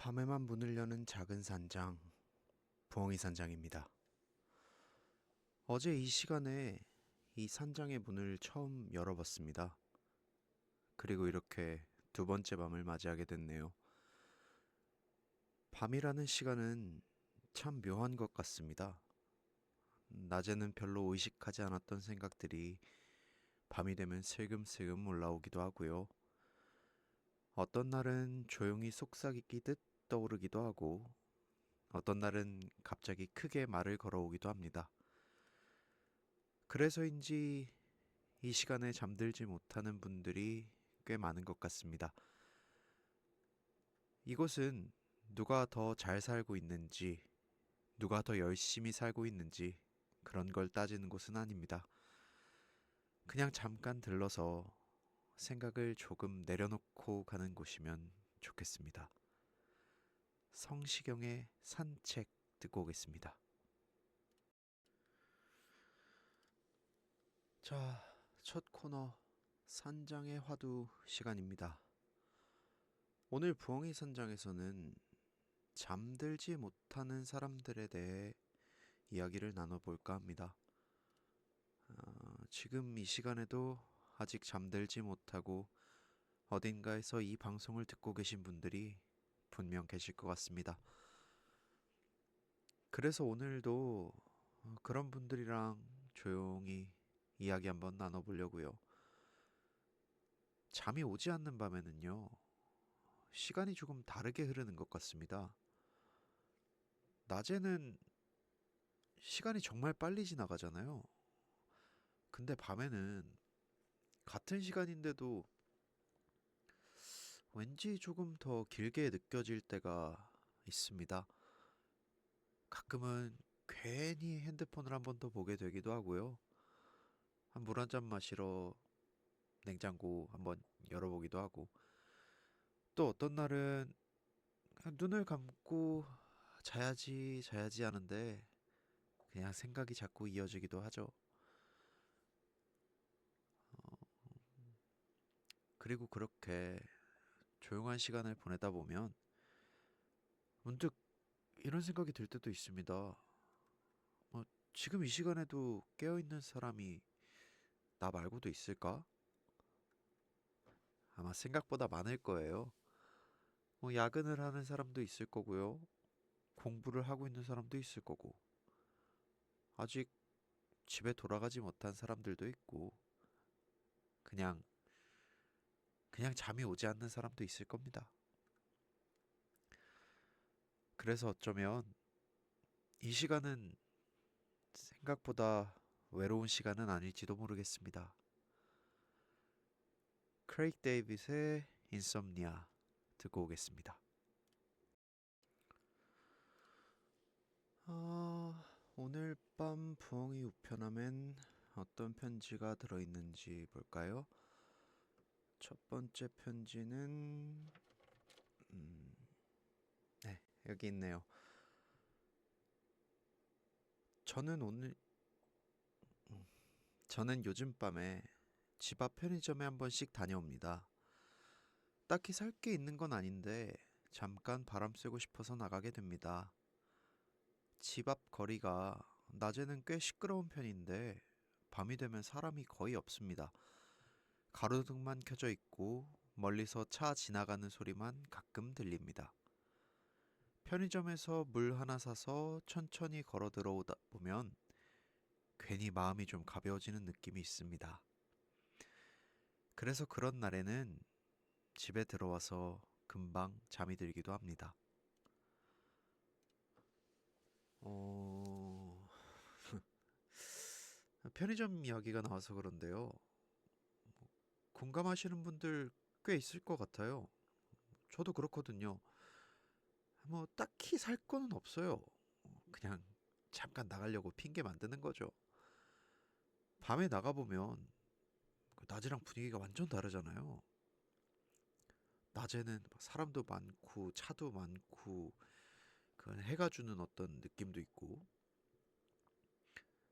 밤에만 문을 여는 작은 산장, 부엉이 산장입니다. 어제 이 시간에 이 산장의 문을 처음 열어봤습니다. 그리고 이렇게 두 번째 밤을 맞이하게 됐네요. 밤이라는 시간은 참 묘한 것 같습니다. 낮에는 별로 의식하지 않았던 생각들이 밤이 되면 슬금슬금 올라오기도 하고요. 어떤 날은 조용히 속삭이듯 떠오르기도 하고, 어떤 날은 갑자기 크게 말을 걸어오기도 합니다. 그래서인지 이 시간에 잠들지 못하는 분들이 꽤 많은 것 같습니다. 이곳은 누가 더 잘 살고 있는지, 누가 더 열심히 살고 있는지 그런 걸 따지는 곳은 아닙니다. 그냥 잠깐 들러서 생각을 조금 내려놓고 가는 곳이면 좋겠습니다. 성시경의 산책 듣고 오겠습니다. 자, 첫 코너 산장의 화두 시간입니다. 오늘 부엉이 산장에서는 잠들지 못하는 사람들에 대해 이야기를 나눠볼까 합니다. 지금 이 시간에도 아직 잠들지 못하고 어딘가에서 이 방송을 듣고 계신 분들이 분명 계실 것 같습니다. 그래서 오늘도 그런 분들이랑 조용히 이야기 한번 나눠보려고요. 잠이 오지 않는 밤에는요, 시간이 조금 다르게 흐르는 것 같습니다. 낮에는 시간이 정말 빨리 지나가잖아요. 근데 밤에는 같은 시간인데도 왠지 조금 더 길게 느껴질 때가 있습니다. 가끔은 괜히 핸드폰을 한 번 더 보게 되기도 하고요. 한 물 한 잔 마시러 냉장고 한번 열어보기도 하고, 또 어떤 날은 그냥 눈을 감고 자야지 하는데 그냥 생각이 자꾸 이어지기도 하죠. 그리고 그렇게 조용한 시간을 보내다 보면 문득 이런 생각이 들 때도 있습니다. 뭐, 지금 이 시간에도 깨어있는 사람이 나 말고도 있을까? 아마 생각보다 많을 거예요. 뭐, 야근을 하는 사람도 있을 거고요. 공부를 하고 있는 사람도 있을 거고, 아직 집에 돌아가지 못한 사람들도 있고, 그냥, 그냥 잠이 오지 않는 사람도 있을 겁니다. 그래서 어쩌면 이 시간은 생각보다 외로운 시간은 아닐지도 모르겠습니다. 크레이크 데이빗의 인썸니아 듣고 오겠습니다. 오늘 밤 부엉이 우편함엔 어떤 편지가 들어있는지 볼까요? 첫 번째 편지는 네, 여기 있네요. 저는 오늘 저는 요즘 밤에 집 앞 편의점에 한 번씩 다녀옵니다. 딱히 살 게 있는 건 아닌데 잠깐 바람 쐬고 싶어서 나가게 됩니다. 집 앞 거리가 낮에는 꽤 시끄러운 편인데 밤이 되면 사람이 거의 없습니다. 가로등만 켜져 있고 멀리서 차 지나가는 소리만 가끔 들립니다. 편의점에서 물 하나 사서 천천히 걸어 들어오다 보면 괜히 마음이 좀 가벼워지는 느낌이 있습니다. 그래서 그런 날에는 집에 들어와서 금방 잠이 들기도 합니다. 어... 편의점 이야기가 나와서 그런데요. 공감하시는 분들 꽤 있을 것 같아요. 저도 그렇거든요. 뭐 딱히 살 거는 없어요. 그냥 잠깐 나가려고 핑계 만드는 거죠. 밤에 나가보면 그 낮이랑 분위기가 완전 다르잖아요. 낮에는 막 사람도 많고 차도 많고 그 해가 주는 어떤 느낌도 있고,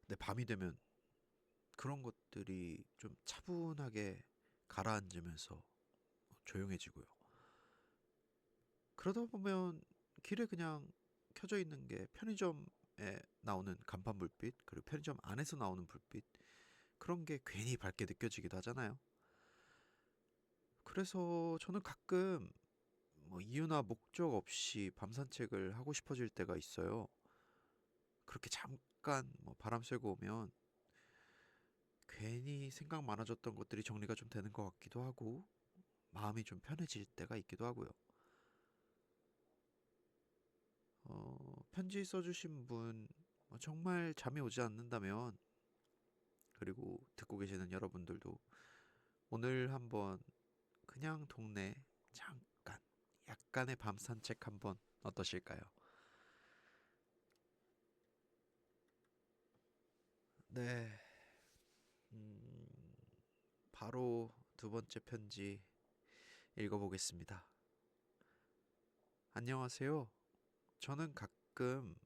근데 밤이 되면 그런 것들이 좀 차분하게 가라앉으면서 조용해지고요. 그러다 보면 길에 그냥 켜져 있는 게 편의점에 나오는 간판 불빛, 그리고 편의점 안에서 나오는 불빛, 그런 게 괜히 밝게 느껴지기도 하잖아요. 그래서 저는 가끔 뭐 이유나 목적 없이 밤 산책을 하고 싶어질 때가 있어요. 그렇게 잠깐 뭐 바람 쐬고 오면 괜히 생각 많아졌던 것들이 정리가 좀 되는 것 같기도 하고 마음이 좀 편해질 때가 있기도 하고요. 편지 써주신 분 정말 잠이 오지 않는다면, 그리고 듣고 계시는 여러분들도 오늘 한번 그냥 동네 잠깐 약간의 밤 산책 한번 어떠실까요? 네, 음, 바로 두 번째 편지 읽어보겠습니다. 안녕하세요. 저는 가끔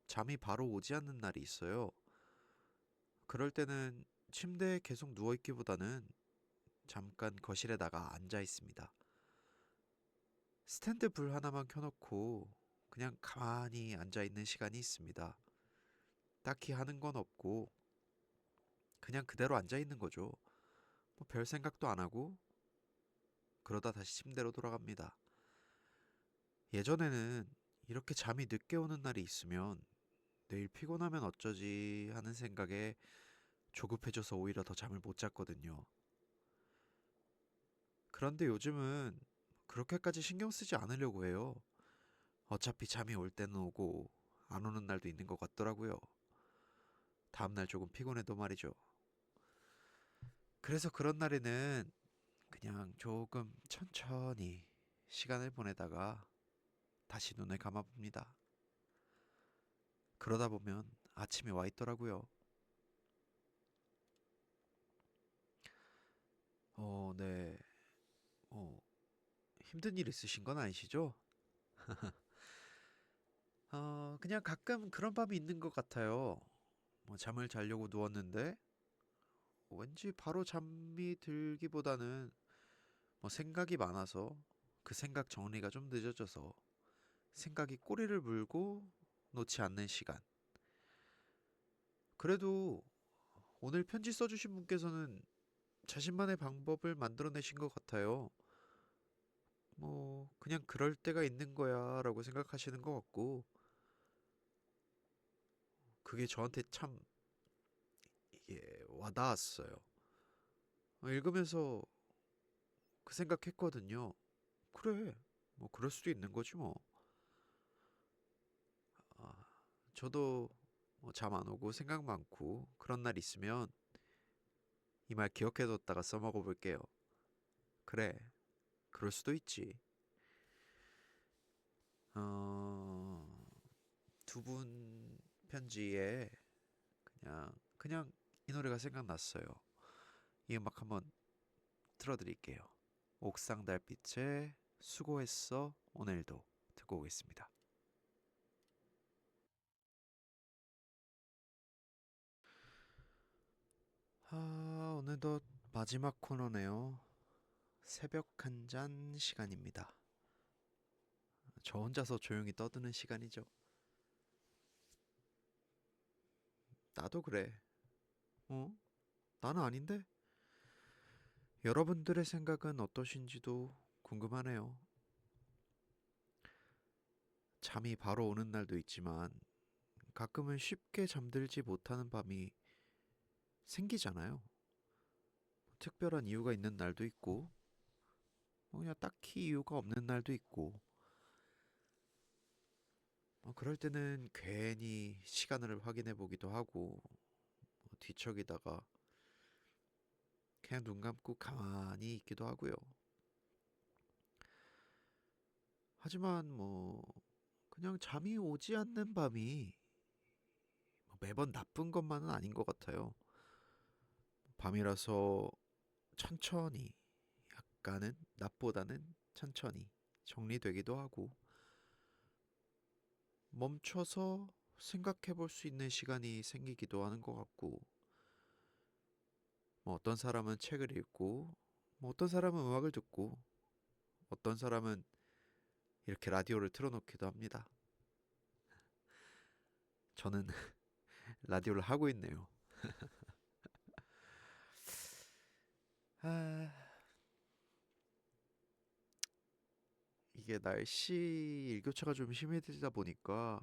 잠이 바로 오지 않는 날이 있어요. 그럴 때는 침대에 계속 누워있기보다는 잠깐 거실에 나가 앉아 있습니다. 스탠드 불 하나만 켜놓고 그냥 가만히 앉아 있는 시간이 있습니다. 딱히 하는 건 없고 그냥 그대로 앉아 있는 거죠. 뭐 별 생각도 안 하고 그러다 다시 침대로 돌아갑니다. 예전에는 이렇게 잠이 늦게 오는 날이 있으면 내일 피곤하면 어쩌지 하는 생각에 조급해져서 오히려 더 잠을 못 잤거든요. 그런데 요즘은 그렇게까지 신경 쓰지 않으려고 해요. 어차피 잠이 올 때는 오고 안 오는 날도 있는 것 같더라고요. 다음날 조금 피곤해도 말이죠. 그래서 그런 날에는 그냥 조금 천천히 시간을 보내다가 다시 눈을 감아봅니다. 그러다 보면 아침이 와 있더라고요. 네. 어, 힘든 일 있으신 건 아니시죠? 그냥 가끔 그런 밤이 있는 것 같아요. 뭐 잠을 자려고 누웠는데 왠지 바로 잠이 들기보다는 뭐 생각이 많아서 그 생각 정리가 좀 늦어져서 생각이 꼬리를 물고 놓지 않는 시간. 그래도 오늘 편지 써주신 분께서는 자신만의 방법을 만들어내신 것 같아요. 뭐 그냥 그럴 때가 있는 거야라고 생각하시는 것 같고, 그게 저한테 참 이게 와닿았어요. 읽으면서 그 생각했거든요. 그래, 뭐 그럴 수도 있는 거지 뭐. 아, 저도 잠 안 오고 생각 많고 그런 날 있으면 이 말 기억해뒀다가 써먹어 볼게요. 그래, 그럴 수도 있지. 어, 두 분 편지에 그냥 이 노래가 생각났어요. 이 음악 한번 틀어드릴게요. 옥상 달빛에 수고했어 오늘도 듣고 오겠습니다. 오늘도 마지막 코너네요. 새벽 한 잔 시간입니다. 저 혼자서 조용히 떠드는 시간이죠. 나도 그래. 어? 나는 아닌데? 여러분들의 생각은 어떠신지도 궁금하네요. 잠이 바로 오는 날도 있지만 가끔은 쉽게 잠들지 못하는 밤이 생기잖아요. 특별한 이유가 있는 날도 있고, 그냥 딱히 이유가 없는 날도 있고, 그럴 때는 괜히 시간을 확인해 보기도 하고, 뒤척이다가 그냥 눈 감고 가만히 있기도 하고요. 하지만 그냥 잠이 오지 않는 밤이 매번 나쁜 것만은 아닌 것 같아요. 밤이라서 천천히, 약간은 낮보다는 천천히 정리되기도 하고, 멈춰서 생각해 볼 수 있는 시간이 생기기도 하는 것 같고, 어떤 사람은 책을 읽고, 어떤 사람은 음악을 듣고, 어떤 사람은 이렇게 라디오를 틀어놓기도 합니다. 저는 라디오를 하고 있네요. 아, 이게 날씨 일교차가 좀 심해지다 보니까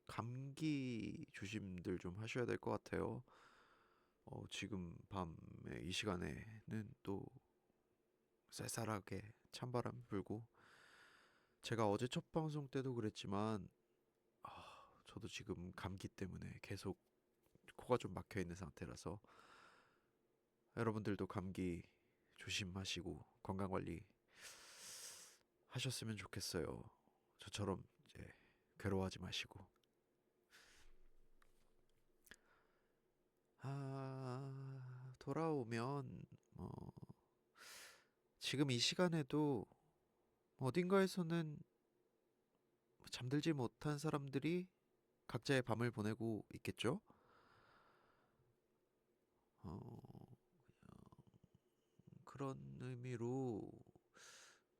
감기 조심들 좀 하셔야 될 것 같아요. 지금 밤에 이 시간에는 또 쌀쌀하게 찬바람 불고 제가 어제 첫 방송 때도 그랬지만 저도 지금 감기 때문에 계속 코가 좀 막혀 있는 상태라서 여러분들도 감기 조심하시고 건강 관리 하셨으면 좋겠어요. 저처럼 이제 괴로워하지 마시고. 돌아오면 지금 이 시간에도 어딘가에서는 잠들지 못한 사람들이 각자의 밤을 보내고 있겠죠? 어, 그런 의미로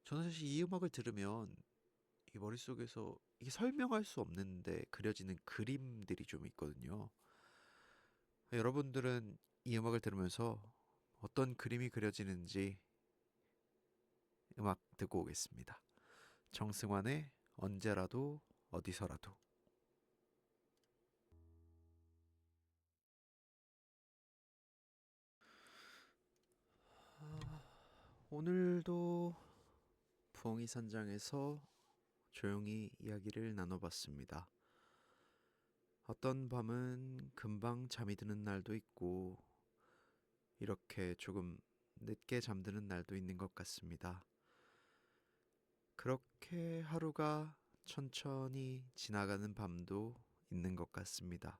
저는 사실 이 음악을 들으면 이 머릿속에서 이게 설명할 수 없는데 그려지는 그림들이 좀 있거든요. 여러분들은 이 음악을 들으면서 어떤 그림이 그려지는지 음악 듣고 오겠습니다. 정승환의 언제라도 어디서라도. 오늘도 부엉이 산장에서 조용히 이야기를 나눠봤습니다. 어떤 밤은 금방 잠이 드는 날도 있고 이렇게 조금 늦게 잠드는 날도 있는 것 같습니다. 그렇게 하루가 천천히 지나가는 밤도 있는 것 같습니다.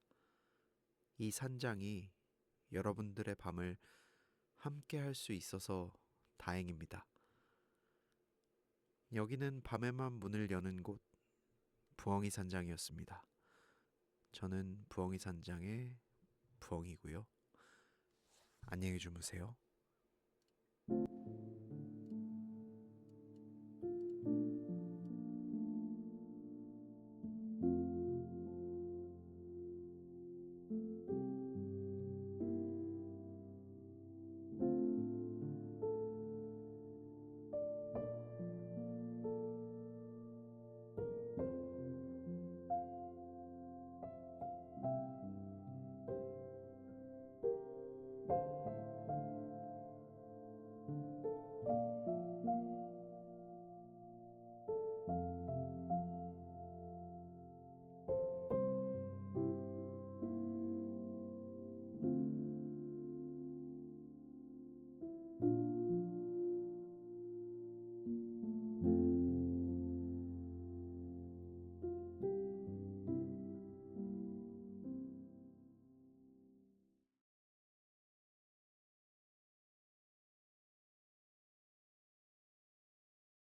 이 산장이 여러분들의 밤을 함께 할 수 있어서 다행입니다. 여기는 밤에만 문을 여는 곳 부엉이 산장이었습니다. 저는 부엉이 산장의 부엉이고요. 안녕히 주무세요.